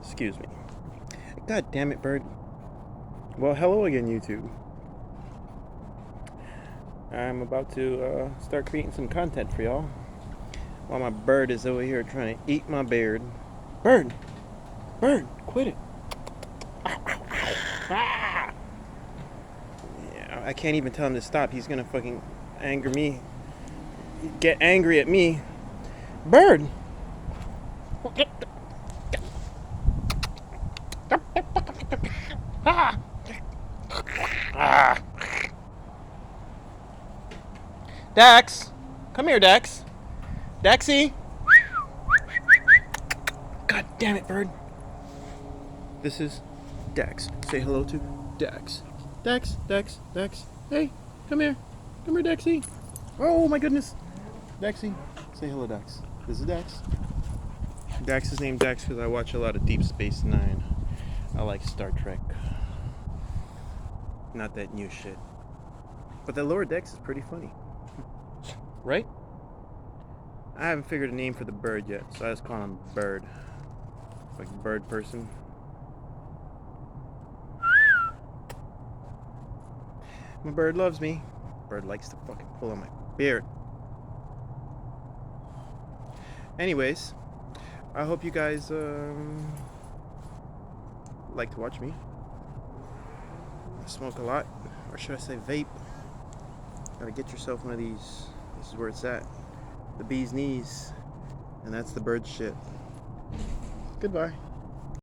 Excuse me. God damn it, bird. Well, hello again, YouTube. I'm about to start creating some content for y'all while my bird is over here trying to eat my beard. Bird! Bird! Quit it! Ow, ow, ow. Ah! Yeah, I can't even tell him to stop. He's gonna fucking anger me. Get angry at me. Bird! Ah! Ah! Dax! Come here, Dax! Daxie! God damn it, bird. This is Dax. Say hello to Dax. Dax, Dax, Dax. Hey, come here. Come here, Daxie. Oh my goodness. Daxie. Say hello, Dax. This is Dax. Dax is named Dax because I watch a lot of Deep Space Nine. I like Star Trek. Not that new shit. But the lower decks is pretty funny. Right? I haven't figured a name for the bird yet, so I just call him Bird. Like bird person. My bird loves me. Bird likes to fucking pull on my beard. Anyways, I hope you guys like to watch me. I smoke a lot, or should I say vape. Gotta get yourself one of these. This is where it's at. The bee's knees. And that's the bird shit. Goodbye.